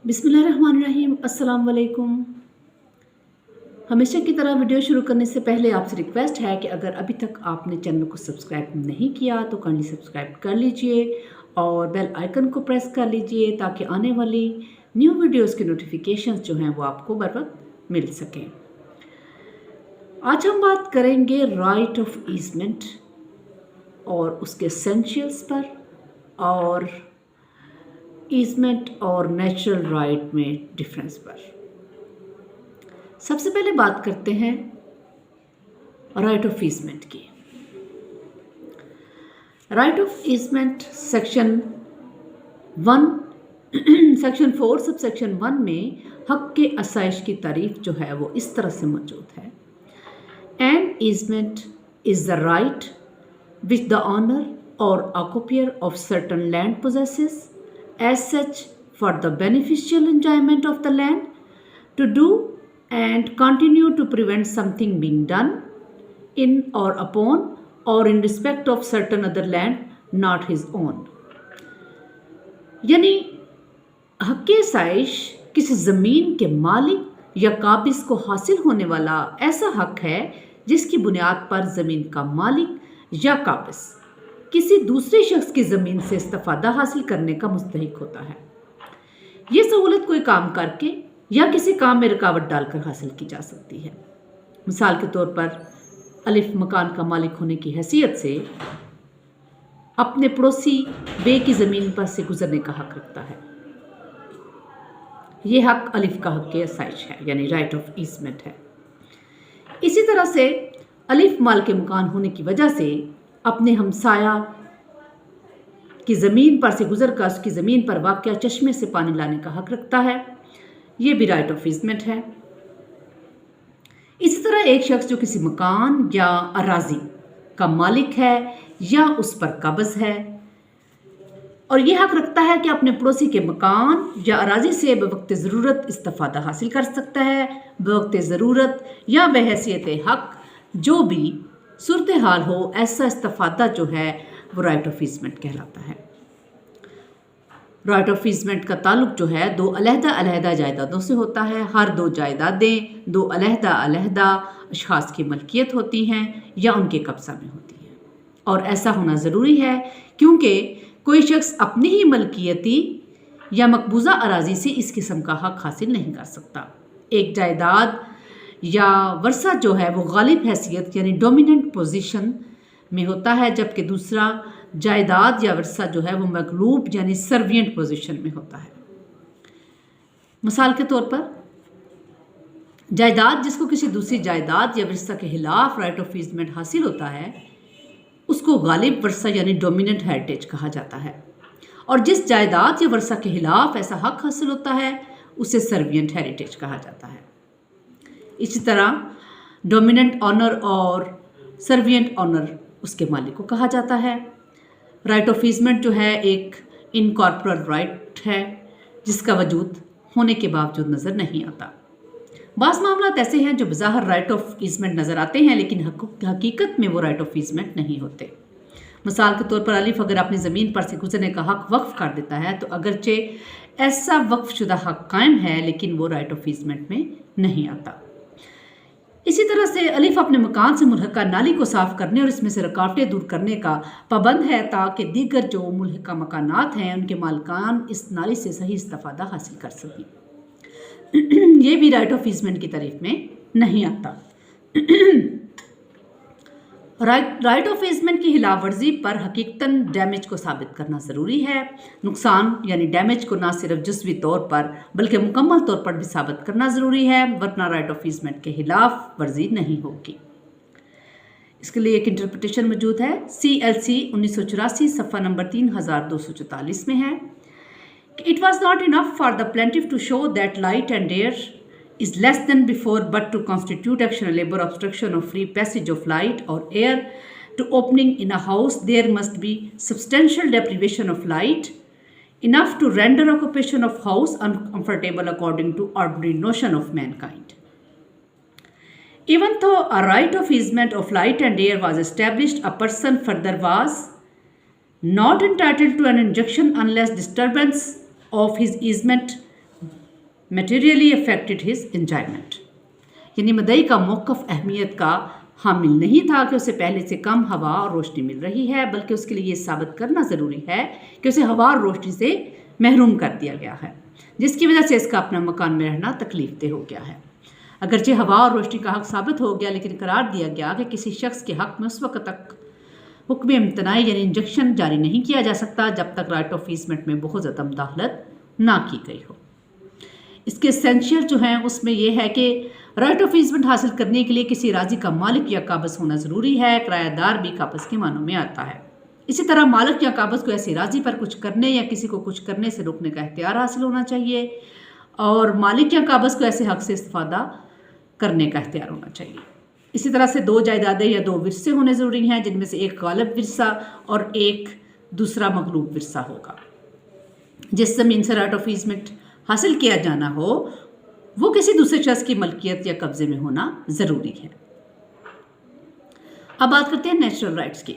बिस्मिल्लाहिर्रहमानिर्रहीम। अस्सलाम वालेकुम। हमेशा की तरह वीडियो शुरू करने से पहले आपसे रिक्वेस्ट है कि अगर अभी तक आपने चैनल को सब्सक्राइब नहीं किया तो काइंडली सब्सक्राइब कर लीजिए और बेल आइकन को प्रेस कर लीजिए ताकि आने वाली न्यू वीडियोस की नोटिफिकेशंस जो हैं वो आपको बर वक्त मिल सकें। आज हम बात करेंगे राइट ऑफ ईजमेंट और उसके एसेंशियल्स पर और ईजमेंट और नेचुरल राइट में डिफरेंस पर। सबसे पहले बात करते हैं राइट ऑफ ईजमेंट की। Right of easement section 4 sub section 1 में हक के आसाइश की तारीफ जो है वो इस तरह से मौजूद है। An easement is the right which the owner और occupier of certain land possesses as such for the beneficial enjoyment of the land to do and continue to prevent something being done in or upon or in respect of certain other land not his own। यानी हक़ साइश किसी ज़मीन के मालिक या काबिज को हासिल होने वाला ऐसा हक़ है जिसकी बुनियाद पर ज़मीन का मालिक या काबिज किसी दूसरे शख्स की ज़मीन से इस्तिफ़ादा हासिल करने का मुस्तहिक होता है। ये सहूलत कोई काम करके या किसी काम में रुकावट डालकर हासिल की जा सकती है। मिसाल के तौर पर अलिफ मकान का मालिक होने की हैसियत से अपने पड़ोसी बे की ज़मीन पर से गुजरने का हक रखता है। ये हक अलिफ का हक के आसाइश है, यानी राइट ऑफ ईजमेंट है। इसी तरह से अलिफ माल के मकान होने की वजह से अपने हमसाया की ज़मीन पर से गुजर कर उसकी ज़मीन पर वाक़या चश्मे से पानी लाने का हक रखता है। ये भी राइट ऑफ ईजमेंट है। इसी तरह एक शख्स जो किसी मकान या अराजी का मालिक है या उस पर कब्ज़ है और ये हक रखता है कि अपने पड़ोसी के मकान या अराजी से बवक्त ज़रूरत इस्तिफ़ादा हासिल कर सकता है। बवक्त ज़रूरत या बहैसियत हक जो भी सूरत हाल हो, ऐसा इस्तिफ़ादा जो है वो राइट ऑफ ईजमेंट कहलाता है। राइट ऑफ ईजमेंट का ताल्लुक जो है दो अलहदा जायदादों से होता है। हर दो जायदादें दो अलहदा अशखास की मलकियत होती हैं या उनके कब्ज़ा में होती हैं और ऐसा होना ज़रूरी है क्योंकि कोई शख्स अपनी ही मलकियती या मकबूजा अराजी से इस किस्म का हक हासिल नहीं कर सकता। एक जायदाद या वर्सा जो है वो गालिब हैसियत यानी डोमिनेंट पोजीशन में होता है, जबकि दूसरा जायदाद या वर्सा जो है वो मगलूब यानी सर्वियंट पोजीशन में होता है। मिसाल के तौर पर जायदाद जिसको किसी दूसरी जायदाद या वर्सा के खिलाफ राइट ऑफ ईजमेंट हासिल होता है उसको गालिब वर्सा यानी डोमिनेंट हेरिटेज कहा जाता है और जिस जायदाद या वर्सा के खिलाफ ऐसा हक हासिल होता है उसे सर्वियंट हेरिटेज कहा जाता है। इसी तरह डोमिनेंट ऑनर और सर्वियंट ऑनर उसके मालिक को कहा जाता है। राइट ऑफ ईजमेंट जो है एक इनकॉर्पोरल राइट है जिसका वजूद होने के बावजूद नज़र नहीं आता। बाज़ मामलात ऐसे हैं जो बज़ाहिर राइट ऑफ ईजमेंट नज़र आते हैं लेकिन हकीकत में वो राइट ऑफ ईजमेंट नहीं होते। मिसाल के तौर पर अलिफ अगर अपनी ज़मीन पर से गुजरने का हक वक्फ कर देता है तो अगरचे ऐसा वक्फ शुदा हक कायम है लेकिन वो राइट ऑफ ईजमेंट में नहीं आता। इसी तरह से अलिफ अपने मकान से मुल्हका नाली को साफ़ करने और इसमें से रुकावटें दूर करने का पाबंद है ताकि दीगर जो मुल्हका मकानात हैं उनके मालिकान इस नाली से सही इस्तिफ़ादा हासिल कर सकें। ये भी राइट ऑफ ईजमेंट की तारीफ में नहीं आता। राइट ऑफ ईजमेंट की खिलाफ वर्जी पर हकीकतन डैमेज को साबित करना ज़रूरी है। नुकसान यानी डैमेज को ना सिर्फ जुज़वी तौर पर बल्कि मुकम्मल तौर पर भी साबित करना ज़रूरी है, वरना राइट ऑफ ईजमेंट के खिलाफ वर्जी नहीं होगी। इसके लिए एक इंटरप्रिटेशन मौजूद है। CLC 1984 सफ़ा नंबर 3244 में है कि it was not enough for the plaintiff to show that light and air is less than before but to constitute actionable obstruction of free passage of light or air to opening in a house there must be substantial deprivation of light enough to render occupation of house uncomfortable according to ordinary notion of mankind. Even though a right of easement of light and air was established, a person further was not entitled to an injunction unless disturbance of his easement materially affected his enjoyment. यानी मदई का मौक़िफ़ अहमियत का हामिल नहीं था कि उसे पहले से कम हवा और रोशनी मिल रही है, बल्कि उसके लिए ये साबित करना ज़रूरी है कि उसे हवा और रोशनी से महरूम कर दिया गया है, जिसकी वजह से इसका अपना मकान में रहना तकलीफ हो गया है। अगरचे हवा और रोशनी का हक़ साबित हो गया, लेकिन करार दिया गया कि किसी शख्स के हक़ में उस वक्त तक हुक्म इम्तनाई यानी इंजेक्शन जारी नहीं किया जा सकता जब तक राइट ऑफ ईज़मेंट में बहुत ज़्यादा मुदाखलत ना की गई हो। इसके एसेंशियल जो हैं उसमें यह है कि राइट ऑफ ईज़मेंट हासिल करने के लिए किसी राजी का मालिक या काबज़ होना ज़रूरी है। किरायादार भी काबज़ के मानों में आता है। इसी तरह मालिक या काबज़ को ऐसी राजी पर कुछ करने या किसी को कुछ करने से रोकने का इख्तियार हासिल होना चाहिए, और मालिक या काबज़ को ऐसे हक़ से इस्तेफ़ादा करने का इख्तियार होना चाहिए। इसी तरह से 2 जायदादें या 2 विरसे होने ज़रूरी हैं, जिनमें से एक गालिब विरसा और एक दूसरा मगलूब विरसा होगा। जिस ज़मीन से राइट ऑफ ईज़मेंट हासिल किया जाना हो वो किसी दूसरे शख्स की मलकियत या कब्ज़े में होना ज़रूरी है। अब बात करते हैं नेचुरल राइट्स की।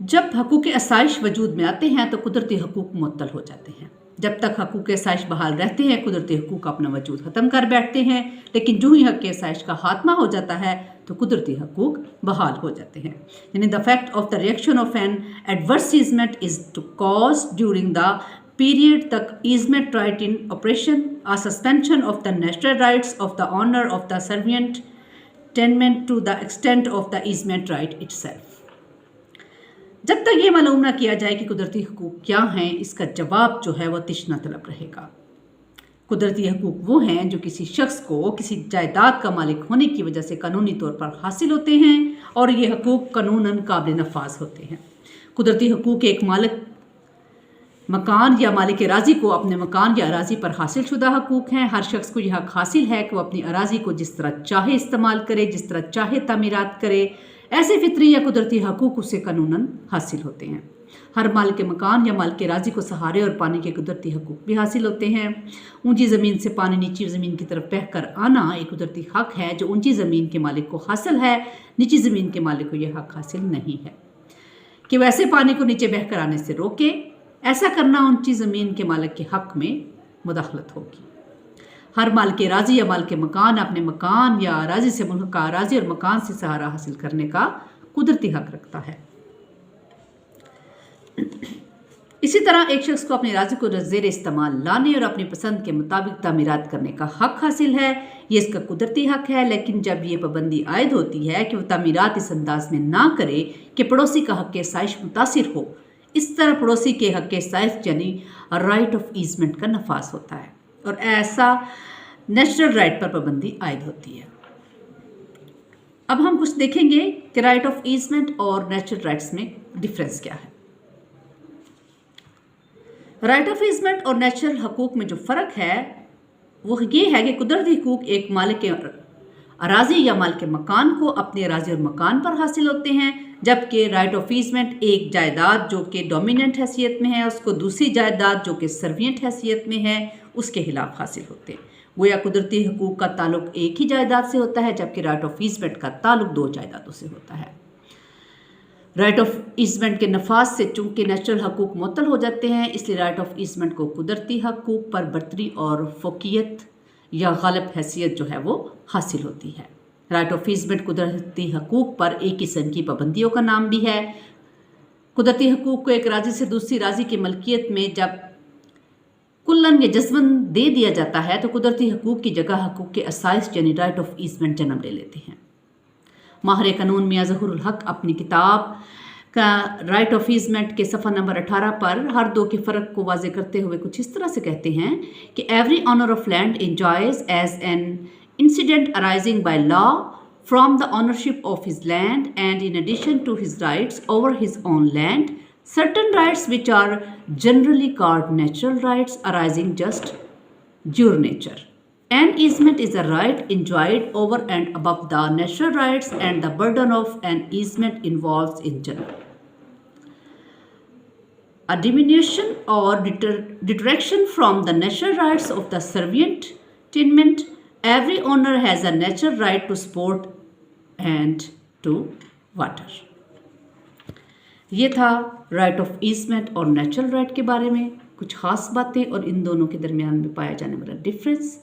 जब हकूक़ आसाइश वजूद में आते हैं तो कुदरती हकूक़ मुअत्तल हो जाते हैं। जब तक हकूक़ आसाइश बहाल रहते हैं कुदरती हकूक़ अपना वजूद ख़त्म कर बैठते हैं, लेकिन जो ही हक़ आसाइश का खात्मा हो जाता है तो कुदरती हकूक़ बहाल हो जाते हैं। यानी the fact of the reaction of an adverse easement is to cause during the period the easement right in operation a suspension of the natural rights of the owner of the servant tenement to the extent of the easement right itself। जब तक ये मालूम ना किया जाए कि कुदरती हकूक़ क्या हैं, इसका जवाब जो है वो तिश्ना तलब रहेगा। कुदरती हकूक़ वो हैं जो किसी शख्स को किसी जायदाद का मालिक होने की वजह से कानूनी तौर पर हासिल होते हैं, और ये हकूक़ कानूनन काबिल नफाज होते हैं। कुदरती हकूक़ एक मालिक मकान या मालिक अराज़ी को अपने मकान या अराज़ी पर हासिल शुदा हकूक़ हैं। हर शख्स को यह हक़ हासिल है कि वो अपनी अराज़ी को जिस तरह चाहे इस्तेमाल करे, जिस तरह चाहे तामीरात करे। ऐसे फितरी या कुदरती हकूक़ उसे कानूनन हासिल होते हैं। हर मालिक मकान या मालिक अराज़ी को सहारे और पानी के कुदरती हकूक़ भी हासिल होते हैं। ऊंची ज़मीन से पानी नीची ज़मीन की तरफ बह कर आना एक कुदरती हक़ है जो ऊंची ज़मीन के मालिक को हासिल है। नीची ज़मीन के मालिक को यह हक़ हासिल नहीं है कि वैसे पानी को नीचे बह कर आने से रोके। ऐसा करना ऊंची ज़मीन के मालिक के हक़ में मुदाखलत होगी। हर मालिक अराज़ी या मालिक मकान अपने मकान या अराज़ी से मुल्क का अराज़ी और मकान से सहारा हासिल करने का कुदरती हक़ रखता है। इसी तरह एक शख्स को अपनी अराज़ी को ज़ेर इस्तेमाल लाने और अपनी पसंद के मुताबिक तामीरात करने का हक़ हासिल है। ये इसका कुदरती हक़ है, लेकिन जब ये पाबंदी आयद होती है कि वह तामीरात इस अंदाज में ना करे कि पड़ोसी का हक़ आसाइश मुतासिर हो, इस तरह पड़ोसी के हक़ आसाइश यानी राइट ऑफ ईज़मेंट का नफाज होता है, और ऐसा नेचुरल राइट पर पाबंदी आयद होती है। अब हम कुछ देखेंगे कि राइट ऑफ ईज़मेंट और नेचुरल राइट्स में डिफरेंस क्या है। राइट ऑफ ईज़मेंट और नेचुरल हकूक़ में जो फ़र्क है वो ये है कि कुदरती हकूक़ एक मालिक अराज़ी या मालिक मकान को अपने अराज़ी और मकान पर हासिल होते हैं, जबकि राइट ऑफ ईज़मेंट एक जायदाद जो कि डोमिनेंट हैसियत में है उसको दूसरी जायदाद जो कि सर्विएंट हैसियत में है उसके खिलाफ हासिल होते हैं। गोया कुदरती हकूक़ का ताल्लुक एक ही जायदाद से होता है, जबकि राइट ऑफ ईज़मेंट का ताल्लुक 2 जायदादों से होता है। राइट ऑफ ईज़मेंट के नफाज से चूँकि नेचुरल हकूक़ मुअत्तल हो जाते हैं, इसलिए राइट ऑफ ईज़मेंट को कुदरती हकूक़ पर बरतरी और फ़ौक़ियत या गालिब हैसियत जो है वो हासिल होती है। राइट ऑफ ईज़मेंट कुदरती हकूक़ पर एक किस्म की पाबंदियों का नाम भी है। कुदरती हकूक़ को एक राज़ी से दूसरी राज़ी की मलकियत में जब कुल्लन या जज़्बन दे दिया जाता है तो कुदरती हकूक़ की जगह हकूक़ के असाइस यानी राइट ऑफ ईज़मेंट जन्म ले लेते हैं। माहिर कानून मियां ज़हूरुल हक अपनी किताब का राइट ऑफ ईज़मेंट के सफ़ा नंबर 18 पर हर दो के फ़र्क को वाज़े करते हुए कुछ इस तरह से कहते हैं कि every owner of land enjoys as an incident arising by law from the ownership of his land and in addition to his rights over his own land certain rights which are generally called natural rights arising just due nature. An easement is a right enjoyed over and above the natural rights, and the burden of an easement involves in general a diminution or detraction from the natural rights of the servient tenement. Every owner has a natural right to sport and to water. ये था right of ईज़मेंट और natural right के बारे में کچھ خاص باتیں اور ان دونوں کے درمیان میں پایا جانے والا ڈفرینس۔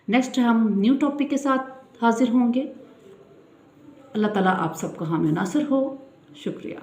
نیکسٹ ہم نیو ٹاپک کے ساتھ حاضر ہوں گے۔ اللہ تعالیٰ آپ سب کا حامی و ناصر ہو۔ شکریہ۔